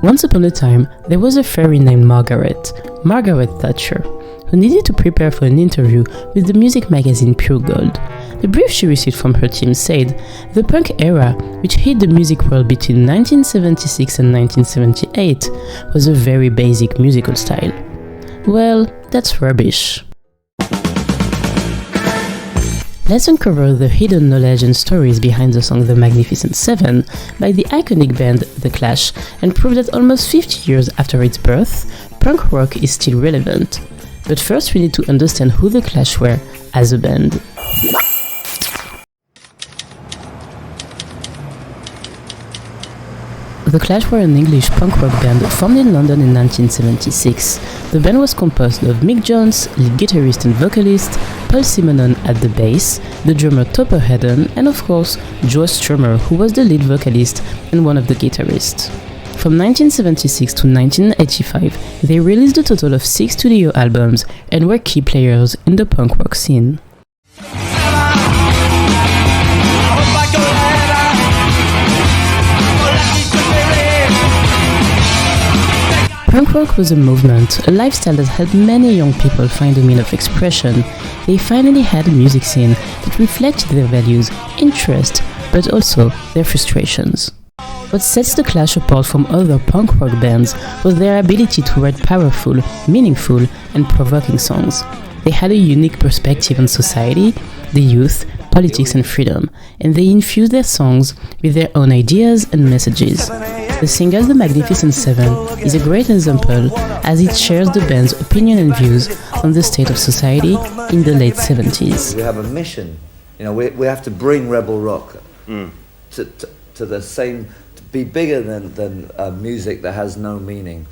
Once upon a time, there was a fairy named Margaret Thatcher, who needed to prepare for an interview with the music magazine Pure Gold. The brief she received from her team said the punk era, which hit the music world between 1976 and 1978, was a very basic musical style. Well, that's rubbish. Let's uncover the hidden knowledge and stories behind the song The Magnificent Seven by the iconic band The Clash and prove that almost 50 years after its birth, punk rock is still relevant. But first we need to understand who The Clash were as a band. The Clash were an English punk rock band formed in London in 1976. The band was composed of Mick Jones, lead guitarist and vocalist, Paul Simonon at the bass, the drummer Topper Headon, and of course Joe Strummer, who was the lead vocalist and one of the guitarists. From 1976 to 1985, they released a total of 6 studio albums and were key players in the punk rock scene. Punk rock was a movement, a lifestyle that helped many young people find a means of expression. They finally had a music scene that reflected their values, interests, but also their frustrations. What sets The Clash apart from other punk rock bands was their ability to write powerful, meaningful, and provoking songs. They had a unique perspective on society, the youth, politics and freedom, and they infused their songs with their own ideas and messages. The single The Magnificent Seven is a great example as it shares the band's opinion and views on the state of society in the late 70s. We have a mission, we have to bring rebel rock to the same, to be bigger than music that has no meaning.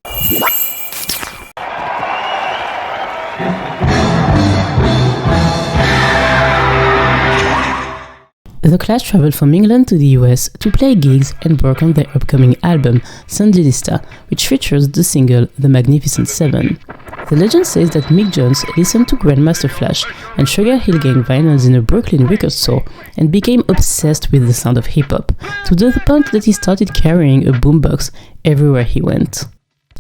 The Clash traveled from England to the US to play gigs and work on their upcoming album, Sandinista, which features the single The Magnificent Seven. The legend says that Mick Jones listened to Grandmaster Flash and Sugar Hill Gang vinyls in a Brooklyn record store and became obsessed with the sound of hip-hop, to the point that he started carrying a boombox everywhere he went.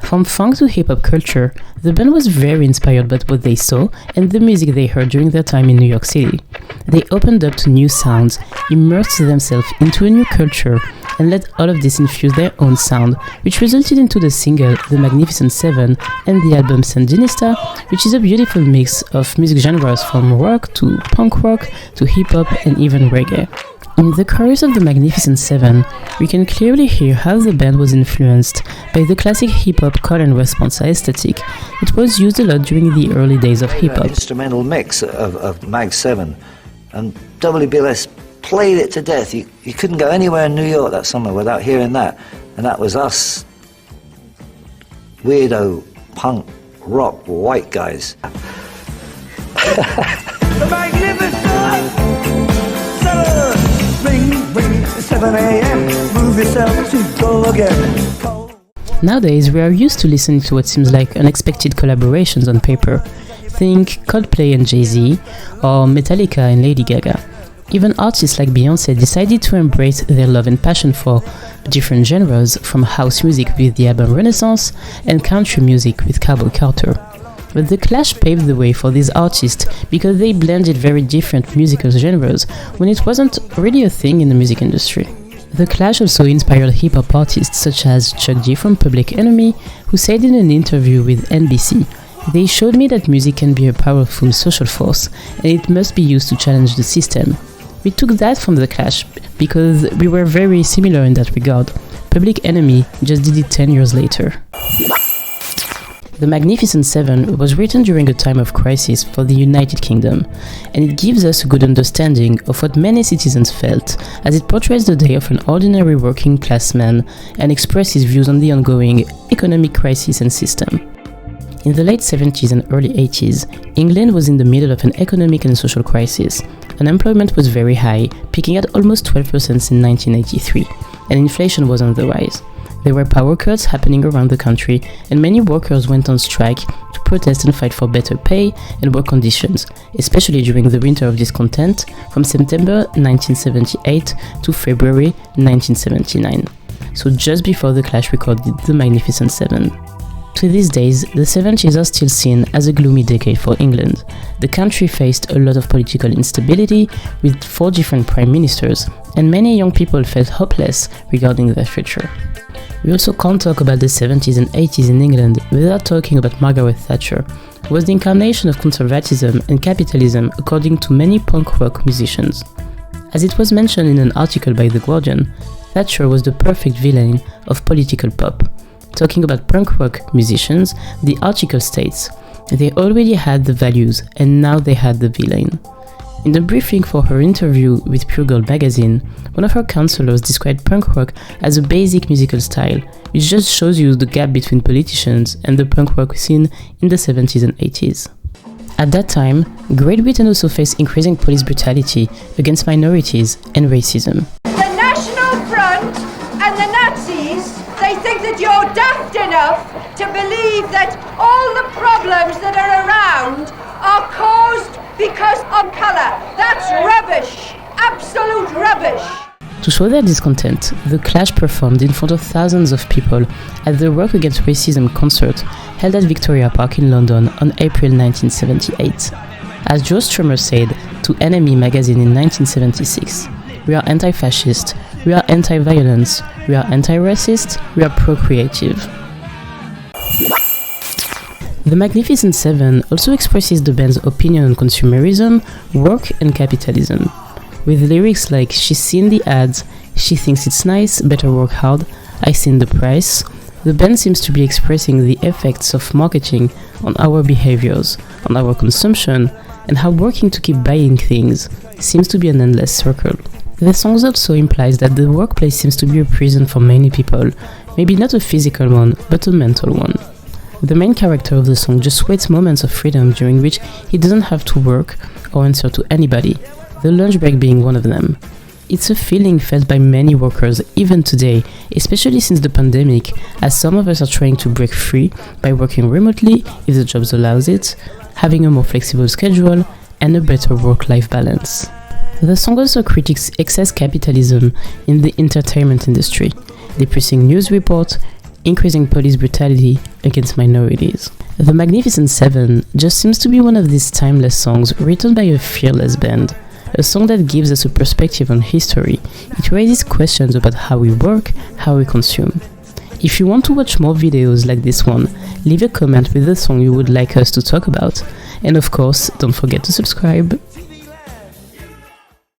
From funk to hip-hop culture, the band was very inspired by what they saw and the music they heard during their time in New York City. They opened up to new sounds, immersed themselves into a new culture, and let all of this infuse their own sound, which resulted into the single The Magnificent Seven and the album Sandinista, which is a beautiful mix of music genres from rock to punk rock to hip-hop and even reggae. In the chorus of The Magnificent Seven, we can clearly hear how the band was influenced by the classic hip-hop call and response aesthetic. It was used a lot during the early days of hip-hop. Instrumental mix of Mag 7, and WBLS played it to death. You couldn't go anywhere in New York that summer without hearing that, and that was us, weirdo, punk, rock, white guys. The Magnificent Seven! Ring, ring, 7 a.m. Move yourself to go again. Nowadays, we are used to listening to what seems like unexpected collaborations on paper. Think Coldplay and Jay-Z, or Metallica and Lady Gaga. Even artists like Beyoncé decided to embrace their love and passion for different genres, from house music with the album Renaissance and country music with Cowboy Carter. But The Clash paved the way for these artists because they blended very different musical genres when it wasn't really a thing in the music industry. The Clash also inspired hip-hop artists such as Chuck D from Public Enemy, who said in an interview with NBC, "They showed me that music can be a powerful social force and it must be used to challenge the system." We took that from The Clash because we were very similar in that regard. Public Enemy just did it 10 years later. The Magnificent Seven was written during a time of crisis for the United Kingdom, and it gives us a good understanding of what many citizens felt, as it portrays the day of an ordinary working class man and expresses views on the ongoing economic crisis and system. In the late 70s and early 80s, England was in the middle of an economic and social crisis. Unemployment was very high, peaking at almost 12% in 1983, and inflation was on the rise. There were power cuts happening around the country, and many workers went on strike to protest and fight for better pay and work conditions, especially during the winter of discontent from September 1978 to February 1979. so just before The Clash recorded The Magnificent Seven. To these days, the 70s are still seen as a gloomy decade for England. The country faced a lot of political instability, with 4 different prime ministers, and many young people felt hopeless regarding their future. We also can't talk about the 70s and 80s in England without talking about Margaret Thatcher, who was the incarnation of conservatism and capitalism according to many punk rock musicians. As it was mentioned in an article by The Guardian, Thatcher was the perfect villain of political pop. Talking about punk rock musicians, the article states, they already had the values and now they had the villain. In the briefing for her interview with Pure Gold magazine, one of her counselors described punk rock as a basic musical style, which just shows you the gap between politicians and the punk rock scene in the 70s and 80s. At that time, Great Britain also faced increasing police brutality against minorities and racism. The National Front and the Nazis, they think that you're daft enough to believe that all the problems that are around are caused because of colour. That's rubbish. Absolute rubbish. To show their discontent, The Clash performed in front of thousands of people at the Rock Against Racism concert held at Victoria Park in London on April 1978. As Joe Strummer said to NME magazine in 1976, "We are anti-fascist, we are anti-violence, we are anti-racist, we are pro-creative." The Magnificent Seven also expresses the band's opinion on consumerism, work and capitalism. With lyrics like "She's seen the ads, she thinks it's nice, better work hard, I seen the price," the band seems to be expressing the effects of marketing on our behaviors, on our consumption, and how working to keep buying things seems to be an endless circle. The songs also implies that the workplace seems to be a prison for many people, maybe not a physical one, but a mental one. The main character of the song just waits moments of freedom during which he doesn't have to work or answer to anybody, the lunch break being one of them. It's a feeling felt by many workers even today, especially since the pandemic, as some of us are trying to break free by working remotely if the jobs allows it, having a more flexible schedule, and a better work-life balance. The song also critiques excess capitalism in the entertainment industry, depressing news reports, increasing police brutality against minorities. The Magnificent Seven just seems to be one of these timeless songs written by a fearless band, a song that gives us a perspective on history. It raises questions about how we work, how we consume. If you want to watch more videos like this one, leave a comment with the song you would like us to talk about, and of course, don't forget to subscribe.